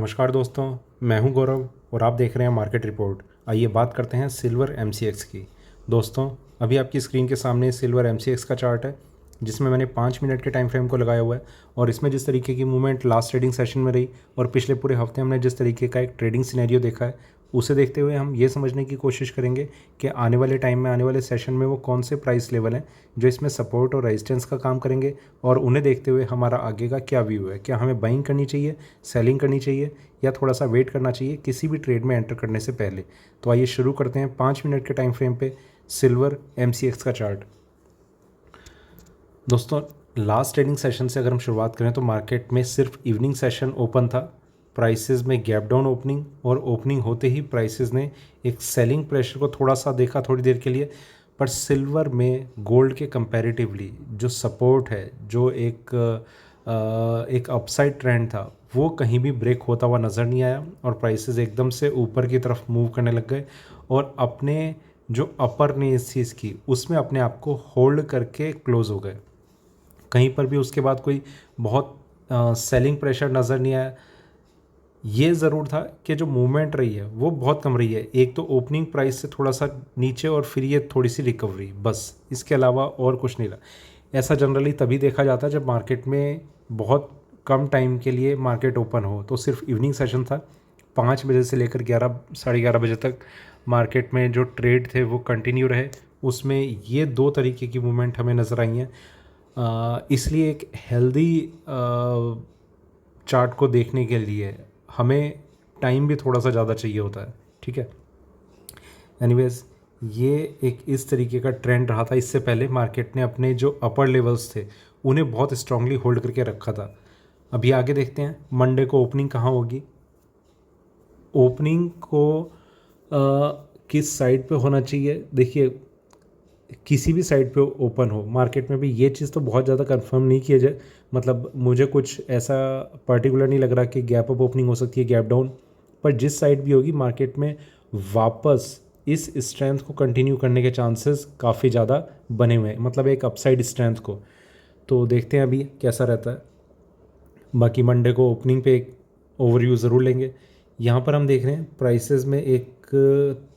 नमस्कार दोस्तों, मैं हूं गौरव और आप देख रहे हैं मार्केट रिपोर्ट। आइए बात करते हैं सिल्वर एमसीएक्स की। दोस्तों, अभी आपकी स्क्रीन के सामने सिल्वर एमसीएक्स का चार्ट है जिसमें मैंने 5 मिनट के टाइम फ्रेम को लगाया हुआ है और इसमें जिस तरीके की मूवमेंट लास्ट ट्रेडिंग सेशन में रही और पिछले पूरे हफ्ते हमने जिस तरीके का एक ट्रेडिंग सिनेरियो देखा है, उसे देखते हुए हम ये समझने की कोशिश करेंगे कि आने वाले टाइम में, आने वाले सेशन में वो कौन से प्राइस लेवल हैं जो इसमें सपोर्ट और रेजिस्टेंस का काम करेंगे और उन्हें देखते हुए हमारा आगे का क्या व्यू है। क्या हमें बाइंग करनी चाहिए, सेलिंग करनी चाहिए या थोड़ा सा वेट करना चाहिए किसी भी ट्रेड में एंटर करने से पहले। तो आइए शुरू करते हैं 5 मिनट के टाइम फ्रेम पे सिल्वर एमसीएक्स का चार्ट। दोस्तों, लास्ट ट्रेडिंग सेशन से अगर हम शुरुआत करें तो मार्केट में सिर्फ इवनिंग सेशन ओपन था। प्राइसेस में गैप डाउन ओपनिंग और ओपनिंग होते ही प्राइसेस ने एक सेलिंग प्रेशर को थोड़ा सा देखा थोड़ी देर के लिए, पर सिल्वर में गोल्ड के कंपैरेटिवली जो सपोर्ट है, जो एक अपसाइड ट्रेंड था, वो कहीं भी ब्रेक होता हुआ नज़र नहीं आया और प्राइसेस एकदम से ऊपर की तरफ मूव करने लग गए और अपने जो अपर ने इस चीज़ की उसमें अपने आप को होल्ड करके क्लोज हो गए। कहीं पर भी उसके बाद कोई बहुत सेलिंग प्रेशर नज़र नहीं आया। ये ज़रूर था कि जो मूवमेंट रही है वो बहुत कम रही है। एक तो ओपनिंग प्राइस से थोड़ा सा नीचे और फिर ये थोड़ी सी रिकवरी, बस इसके अलावा और कुछ नहीं रहा। ऐसा जनरली तभी देखा जाता है जब मार्केट में बहुत कम टाइम के लिए मार्केट ओपन हो। तो सिर्फ इवनिंग सेशन था, 5 बजे से लेकर 11 साढ़े 11 बजे तक मार्केट में जो ट्रेड थे वो कंटिन्यू रहे। उसमें ये 2 तरीके की मूवमेंट हमें नज़र आई हैं। इसलिए एक हेल्दी चार्ट को देखने के लिए हमें टाइम भी थोड़ा सा ज़्यादा चाहिए होता है, ठीक है। एनीवेज, ये एक इस तरीके का ट्रेंड रहा था। इससे पहले मार्केट ने अपने जो अपर लेवल्स थे उन्हें बहुत स्ट्रांगली होल्ड करके रखा था। अभी आगे देखते हैं मंडे को ओपनिंग कहाँ होगी। ओपनिंग को किस साइड पे होना चाहिए, देखिए किसी भी साइड पे ओपन हो मार्केट में भी, ये चीज़ तो बहुत ज़्यादा कंफर्म नहीं किया जाए। मतलब मुझे कुछ ऐसा पर्टिकुलर नहीं लग रहा कि गैप अप ओपनिंग हो सकती है, गैप डाउन, पर जिस साइड भी होगी मार्केट में वापस इस स्ट्रेंथ को कंटिन्यू करने के चांसेस काफ़ी ज़्यादा बने हुए हैं, मतलब एक अपसाइड स्ट्रेंथ को। तो देखते हैं अभी कैसा रहता है। बाकी मंडे को ओपनिंग पे एक ओवरव्यू ज़रूर लेंगे। यहाँ पर हम देख रहे हैं प्राइसेस में एक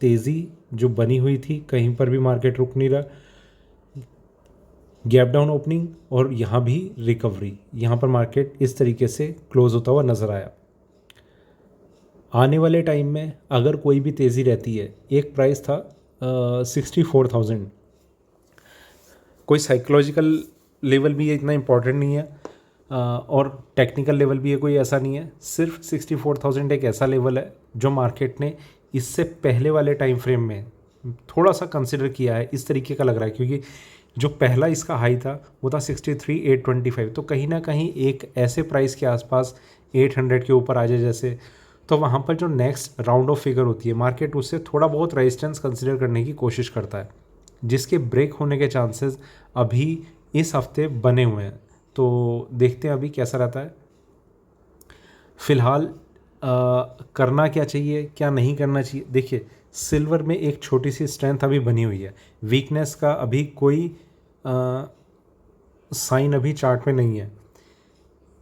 तेज़ी जो बनी हुई थी, कहीं पर भी मार्केट रुक नहीं रहा। गैप डाउन ओपनिंग और यहाँ भी रिकवरी, यहाँ पर मार्केट इस तरीके से क्लोज होता हुआ नज़र आया। आने वाले टाइम में अगर कोई भी तेज़ी रहती है, एक प्राइस था 64,000, कोई साइकोलॉजिकल लेवल भी है, इतना इम्पॉर्टेंट नहीं है, और टेक्निकल लेवल भी है कोई ऐसा नहीं है। सिर्फ 64,000 एक ऐसा लेवल है जो मार्केट ने इससे पहले वाले टाइम फ्रेम में थोड़ा सा कंसिडर किया है, इस तरीके का लग रहा है, क्योंकि जो पहला इसका हाई था वो था 63,825। तो कहीं ना कहीं एक ऐसे प्राइस के आसपास 800 के ऊपर आ जाए जैसे, तो वहाँ पर जो नेक्स्ट राउंड ऑफ फिगर होती है मार्केट उससे थोड़ा बहुत रेजिस्टेंस कंसिडर करने की कोशिश करता है, जिसके ब्रेक होने के चांसेस अभी इस हफ्ते बने हुए हैं। तो देखते हैं अभी कैसा रहता है। फ़िलहाल करना क्या चाहिए, क्या नहीं करना चाहिए। देखिए, सिल्वर में एक छोटी सी स्ट्रेंथ अभी बनी हुई है, वीकनेस का अभी कोई साइन अभी चार्ट में नहीं है।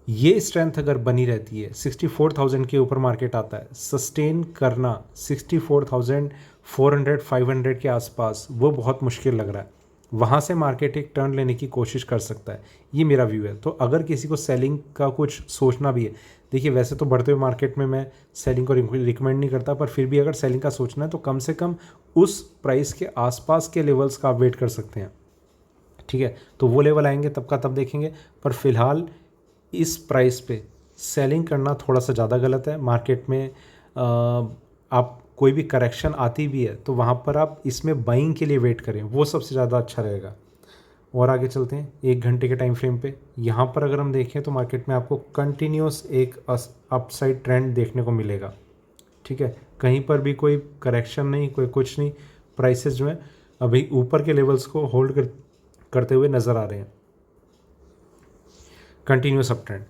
ये स्ट्रेंथ अगर बनी रहती है, 64,000 के ऊपर मार्केट आता है, सस्टेन करना 64,400 500 के आसपास वो बहुत मुश्किल लग रहा है। वहाँ से मार्केट एक टर्न लेने की कोशिश कर सकता है, ये मेरा व्यू है। तो अगर किसी को सेलिंग का कुछ सोचना भी है, देखिए वैसे तो बढ़ते हुए मार्केट में मैं सेलिंग को रिकमेंड नहीं करता, पर फिर भी अगर सेलिंग का सोचना है तो कम से कम उस प्राइस के आसपास के लेवल्स का आप वेट कर सकते हैं, ठीक है। तो वो लेवल आएंगे तब का तब देखेंगे, पर फिलहाल इस प्राइस पे सेलिंग करना थोड़ा सा ज़्यादा गलत है। मार्केट में आप कोई भी करेक्शन आती भी है तो वहाँ पर आप इसमें बाइंग के लिए वेट करें, वो सबसे ज़्यादा अच्छा रहेगा। और आगे चलते हैं 1 घंटे के टाइम फ्रेम पे। यहाँ पर अगर हम देखें तो मार्केट में आपको कंटिन्यूस एक अपसाइड ट्रेंड देखने को मिलेगा, ठीक है। कहीं पर भी कोई करेक्शन नहीं, कोई कुछ नहीं। प्राइसेस जो है अभी ऊपर के लेवल्स को होल्ड करते हुए नज़र आ रहे हैं, कंटिन्यूस अप ट्रेंड।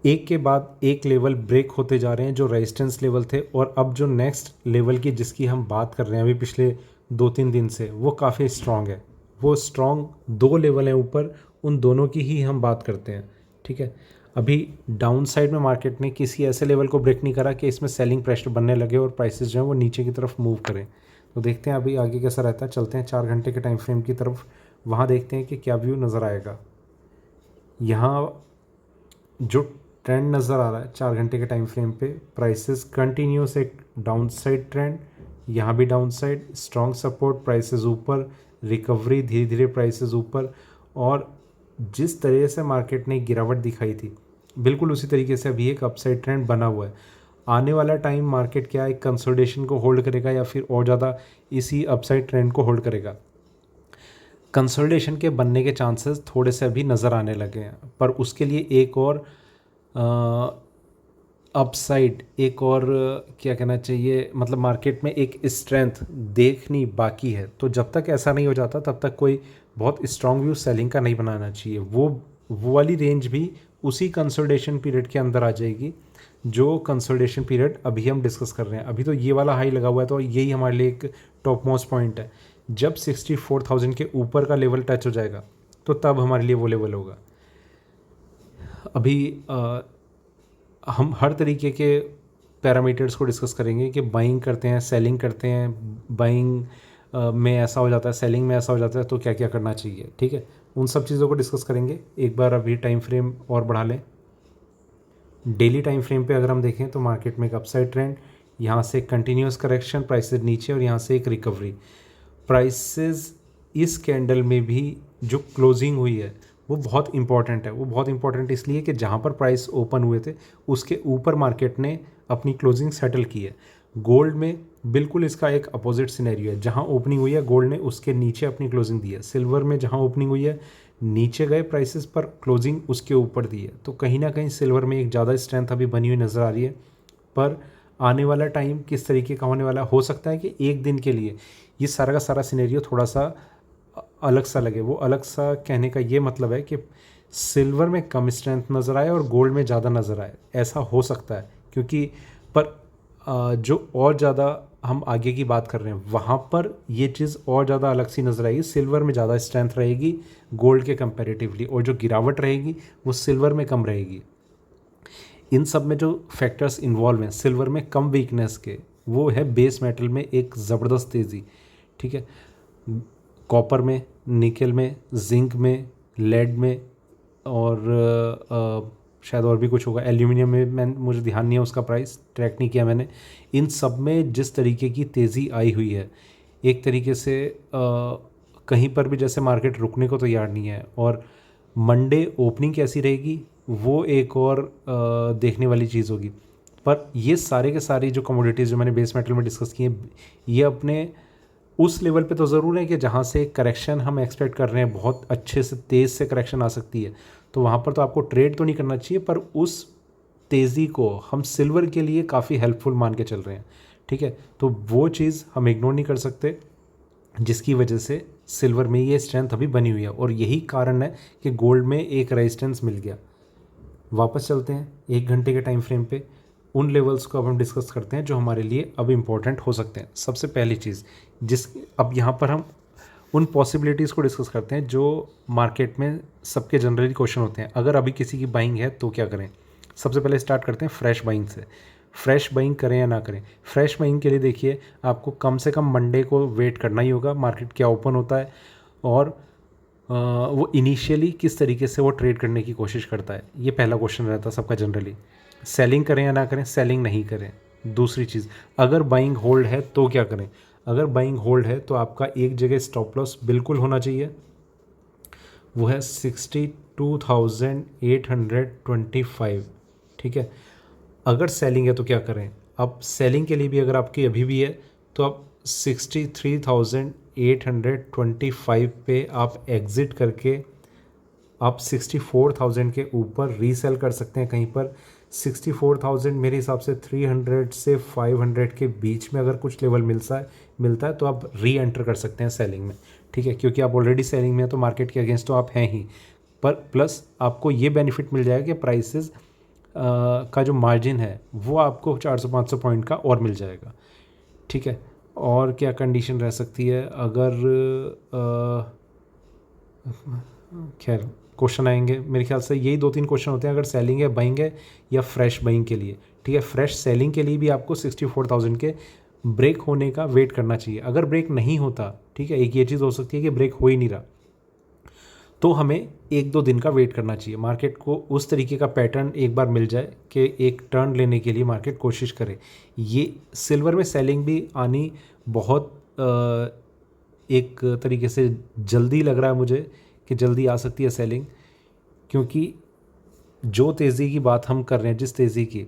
एक के बाद एक लेवल ब्रेक होते जा रहे हैं जो रेजिस्टेंस लेवल थे, और अब जो नेक्स्ट लेवल की जिसकी हम बात कर रहे हैं अभी पिछले 2-3 दिन से, वो काफ़ी स्ट्रॉन्ग है। वो स्ट्रॉन्ग 2 लेवल हैं ऊपर, उन दोनों की ही हम बात करते हैं, ठीक है। अभी डाउन साइड में मार्केट ने किसी ऐसे लेवल को ब्रेक नहीं करा कि इसमें सेलिंग प्रेशर बनने लगे और प्राइसेस जो है वो नीचे की तरफ मूव करें। तो देखते हैं अभी आगे कैसा रहता है। चलते हैं 4 घंटे के टाइम फ्रेम की तरफ, वहाँ देखते हैं कि क्या व्यू नज़र आएगा। यहाँ जो ट्रेंड नज़र आ रहा है 4 घंटे के टाइम फ्रेम पे, प्राइसेस कंटिन्यूस एक डाउन साइड ट्रेंड, यहाँ भी down side, strong support, prices ऊपर, रिकवरी, धीरे धीरे प्राइसेस ऊपर। और जिस तरह से मार्केट ने गिरावट दिखाई थी बिल्कुल उसी तरीके से अभी एक अपसाइड ट्रेंड बना हुआ है। आने वाला टाइम मार्केट क्या एक कंसोलिडेशन को होल्ड करेगा या फिर और ज़्यादा इसी अपसाइड ट्रेंड को होल्ड करेगा। कंसोलिडेशन के बनने के चांसेस थोड़े से अभी नज़र आने लगे हैं, पर उसके लिए एक और अपसाइड, एक और क्या कहना चाहिए, मतलब मार्केट में एक स्ट्रेंथ देखनी बाकी है। तो जब तक ऐसा नहीं हो जाता तब तक कोई बहुत स्ट्रॉन्ग व्यू सेलिंग का नहीं बनाना चाहिए। वो वाली रेंज भी उसी कंसोलिडेशन पीरियड के अंदर आ जाएगी जो कंसोलिडेशन पीरियड अभी हम डिस्कस कर रहे हैं। अभी तो ये वाला हाई लगा हुआ है तो यही हमारे लिए एक टॉप मोस्ट पॉइंट है। जब 64,000 के ऊपर का लेवल टच हो जाएगा तो तब हमारे लिए वो लेवल होगा। अभी हम हर तरीके के पैरामीटर्स को डिस्कस करेंगे कि बाइंग करते हैं, सेलिंग करते हैं, बाइंग में ऐसा हो जाता है, सेलिंग में ऐसा हो जाता है, तो क्या क्या करना चाहिए। ठीक है, उन सब चीज़ों को डिस्कस करेंगे। एक बार अभी टाइम फ्रेम और बढ़ा लें। डेली टाइम फ्रेम पे अगर हम देखें तो मार्केट में एक अपसाइड ट्रेंड, यहाँ से कंटिन्यूस करेक्शन, प्राइसेस नीचे, और यहाँ से एक रिकवरी। प्राइसेस इस कैंडल में भी जो क्लोजिंग हुई है वो बहुत इंपॉर्टेंट है। वो बहुत इंपॉर्टेंट इसलिए कि जहाँ पर प्राइस ओपन हुए थे उसके ऊपर मार्केट ने अपनी क्लोजिंग सेटल की है। गोल्ड में बिल्कुल इसका एक अपोजिट सिनेरियो है, जहाँ ओपनिंग हुई है गोल्ड ने उसके नीचे अपनी क्लोजिंग दी है। सिल्वर में जहाँ ओपनिंग हुई है नीचे गए प्राइसेस पर, क्लोजिंग उसके ऊपर दी है। तो कहीं ना कहीं सिल्वर में एक ज़्यादा स्ट्रेंथ अभी बनी हुई नज़र आ रही है। पर आने वाला टाइम किस तरीके का होने वाला, हो सकता है कि एक दिन के लिए ये सारा का सारा सिनेरियो थोड़ा सा अलग सा लगे। वो अलग सा कहने का ये मतलब है कि सिल्वर में कम स्ट्रेंथ नज़र आए और गोल्ड में ज़्यादा नज़र आए, ऐसा हो सकता है। क्योंकि पर जो और ज़्यादा हम आगे की बात कर रहे हैं वहाँ पर ये चीज़ और ज़्यादा अलग सी नज़र आएगी। सिल्वर में ज़्यादा स्ट्रेंथ रहेगी गोल्ड के कंपैरेटिवली, और जो गिरावट रहेगी वो सिल्वर में कम रहेगी। इन सब में जो फैक्टर्स इन्वॉल्व हैं सिल्वर में कम वीकनेस के, वो है बेस मेटल में एक ज़बरदस्त तेज़ी। ठीक है, कॉपर में, निकल में, जिंक में, लेड में, और शायद और भी कुछ होगा, एल्यूमिनियम में मुझे ध्यान नहीं है, उसका प्राइस ट्रैक नहीं किया मैंने। इन सब में जिस तरीके की तेज़ी आई हुई है, एक तरीके से कहीं पर भी जैसे मार्केट रुकने को तैयार नहीं है। और मंडे ओपनिंग कैसी रहेगी वो एक और देखने वाली चीज़ होगी। पर ये सारे के सारी जो कमोडिटीज़ जो मैंने बेस मेटल में डिस्कस किए, ये अपने उस लेवल पे तो ज़रूर है कि जहाँ से करेक्शन हम एक्सपेक्ट कर रहे हैं, बहुत अच्छे से तेज़ से करेक्शन आ सकती है, तो वहाँ पर तो आपको ट्रेड तो नहीं करना चाहिए। पर उस तेज़ी को हम सिल्वर के लिए काफ़ी हेल्पफुल मान के चल रहे हैं। ठीक है, तो वो चीज़ हम इग्नोर नहीं कर सकते, जिसकी वजह से सिल्वर में ये स्ट्रेंथ अभी बनी हुई है। और यही कारण है कि गोल्ड में एक रेजिस्टेंस मिल गया। वापस चलते हैं 1 घंटे के टाइम फ्रेम पे, उन लेवल्स को अब हम डिस्कस करते हैं जो हमारे लिए अब इम्पोर्टेंट हो सकते हैं। सबसे पहली चीज़ अब यहाँ पर हम उन पॉसिबिलिटीज़ को डिस्कस करते हैं जो मार्केट में सबके जनरली क्वेश्चन होते हैं। अगर अभी किसी की बाइंग है तो क्या करें। सबसे पहले स्टार्ट करते हैं फ्रेश बाइंग से। फ्रेश बाइंग करें या ना करें। फ्रेश बाइंग के लिए देखिए आपको कम से कम मंडे को वेट करना ही होगा, मार्केट क्या ओपन होता है और वो इनिशियली किस तरीके से वो ट्रेड करने की कोशिश करता है। ये पहला क्वेश्चन रहता है सबका जनरली। सेलिंग करें या ना करें, सेलिंग नहीं करें। दूसरी चीज़, अगर बाइंग होल्ड है तो क्या करें। अगर बाइंग होल्ड है तो आपका एक जगह स्टॉप लॉस बिल्कुल होना चाहिए, वो है 62,825। ठीक है, अगर सेलिंग है तो क्या करें। अब सेलिंग के लिए भी अगर आपकी अभी भी है तो आप 63,825 पे आप एग्ज़िट करके आप 64,000 के ऊपर रीसेल कर सकते हैं। कहीं पर 64,000 मेरे हिसाब से 300 से 500 के बीच में अगर कुछ लेवल मिलता है तो आप री एंटर कर सकते हैं सेलिंग में। ठीक है, क्योंकि आप ऑलरेडी सेलिंग में हैं तो मार्केट के अगेंस्ट तो आप हैं ही, पर प्लस आपको ये बेनिफिट मिल जाएगा कि प्राइसेस का जो मार्जिन है वो आपको 400-500 पॉइंट का और मिल जाएगा। ठीक है, और क्या कंडीशन रह सकती है। अगर खैर क्वेश्चन आएंगे। मेरे ख्याल से यही 2-3 क्वेश्चन होते हैं, अगर सेलिंग है, बाइंग है या फ्रेश बाइंग के लिए। ठीक है, फ्रेश सेलिंग के लिए भी आपको 64,000 के ब्रेक होने का वेट करना चाहिए। अगर ब्रेक नहीं होता, ठीक है, एक ये चीज़ हो सकती है कि ब्रेक हो ही नहीं रहा, तो हमें 1-2 दिन का वेट करना चाहिए। मार्केट को उस तरीके का पैटर्न एक बार मिल जाए कि एक टर्न लेने के लिए मार्केट कोशिश करे। ये सिल्वर में सेलिंग भी आनी बहुत एक तरीके से जल्दी लग रहा है मुझे कि जल्दी आ सकती है सेलिंग, क्योंकि जो तेज़ी की बात हम कर रहे हैं, जिस तेज़ी की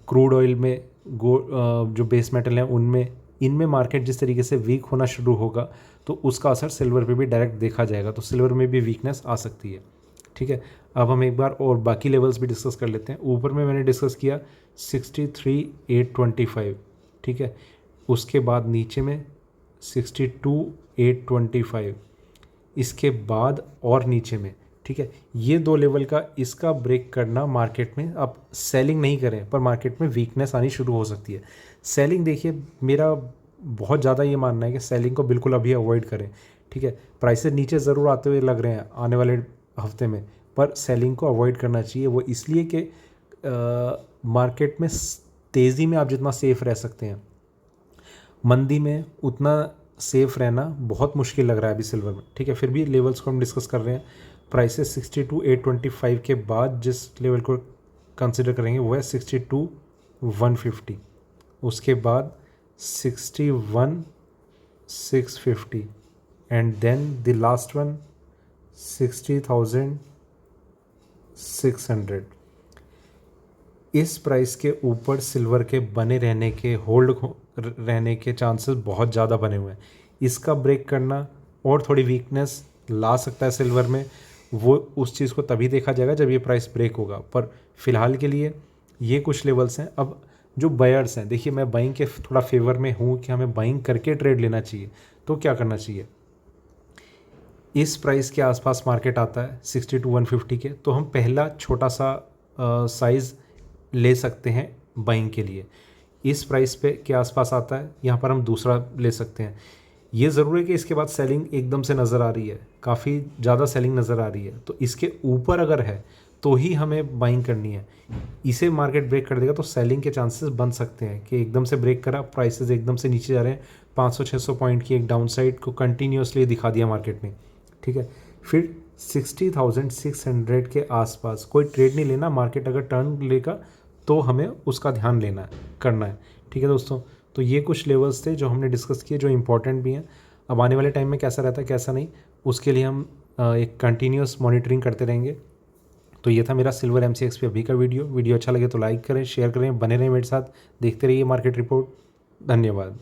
क्रूड ऑयल में, जो बेस मेटल हैं उनमें, इनमें मार्केट जिस तरीके से वीक होना शुरू होगा तो उसका असर सिल्वर पे भी डायरेक्ट देखा जाएगा, तो सिल्वर में भी वीकनेस आ सकती है। ठीक है, अब हम एक बार और बाकी लेवल्स भी डिस्कस कर लेते हैं। ऊपर में मैंने डिस्कस किया 63,825, ठीक है, उसके बाद नीचे में 62,825, इसके बाद और नीचे में। ठीक है, ये 2 लेवल का इसका ब्रेक करना मार्केट में, अब सेलिंग नहीं करें पर मार्केट में वीकनेस आनी शुरू हो सकती है। सेलिंग देखिए, मेरा बहुत ज़्यादा ये मानना है कि सेलिंग को बिल्कुल अभी अवॉइड करें। ठीक है, प्राइसेस नीचे ज़रूर आते हुए लग रहे हैं आने वाले हफ्ते में, पर सेलिंग को अवॉइड करना चाहिए। वो इसलिए कि मार्केट में तेज़ी में आप जितना सेफ़ रह सकते हैं, मंदी में उतना सेफ़ रहना बहुत मुश्किल लग रहा है अभी सिल्वर में। ठीक है, फिर भी लेवल्स को हम डिस्कस कर रहे हैं। प्राइसेस 62,825 के बाद जिस लेवल को कंसिडर करेंगे वो है 62,150, उसके बाद 61,650 and then the last one 60,600। इस प्राइस के ऊपर सिल्वर के बने रहने के, होल्ड रहने के चांसेस बहुत ज़्यादा बने हुए हैं। इसका ब्रेक करना और थोड़ी वीकनेस ला सकता है सिल्वर में, वो उस चीज़ को तभी देखा जाएगा जब ये प्राइस ब्रेक होगा। पर फिलहाल के लिए ये कुछ लेवल्स हैं। अब जो बायर्स हैं, देखिए मैं बाइंग के थोड़ा फेवर में हूँ कि हमें बाइंग करके ट्रेड लेना चाहिए, तो क्या करना चाहिए, इस प्राइस के आसपास मार्केट आता है 62,150 के, तो हम पहला छोटा सा साइज़ ले सकते हैं बाइंग के लिए। इस प्राइस पे के आसपास आता है, यहाँ पर हम दूसरा ले सकते हैं। ये ज़रूर है कि इसके बाद सेलिंग एकदम से नज़र आ रही है, काफ़ी ज़्यादा सेलिंग नज़र आ रही है, तो इसके ऊपर अगर है तो ही हमें बाइंग करनी है। इसे मार्केट ब्रेक कर देगा तो सेलिंग के चांसेस बन सकते हैं कि एकदम से ब्रेक करा, प्राइसेस एकदम से नीचे जा रहे हैं, 500-600 पॉइंट की एक डाउन साइड को कंटिन्यूसली दिखा दिया मार्केट ने। ठीक है, फिर 60,600 के आसपास कोई ट्रेड नहीं लेना। मार्केट अगर टर्न लेगा तो हमें उसका ध्यान करना है। ठीक है दोस्तों, तो ये कुछ लेवल्स थे जो हमने डिस्कस किए, जो इंपॉर्टेंट भी हैं। अब आने वाले टाइम में कैसा रहता है कैसा नहीं, उसके लिए हम एक कंटिन्यूस मॉनिटरिंग करते रहेंगे। तो ये था मेरा सिल्वर MCX पे अभी का वीडियो अच्छा लगे तो लाइक करें, शेयर करें, बने रहें मेरे साथ, देखते रहिए मार्केट रिपोर्ट। धन्यवाद।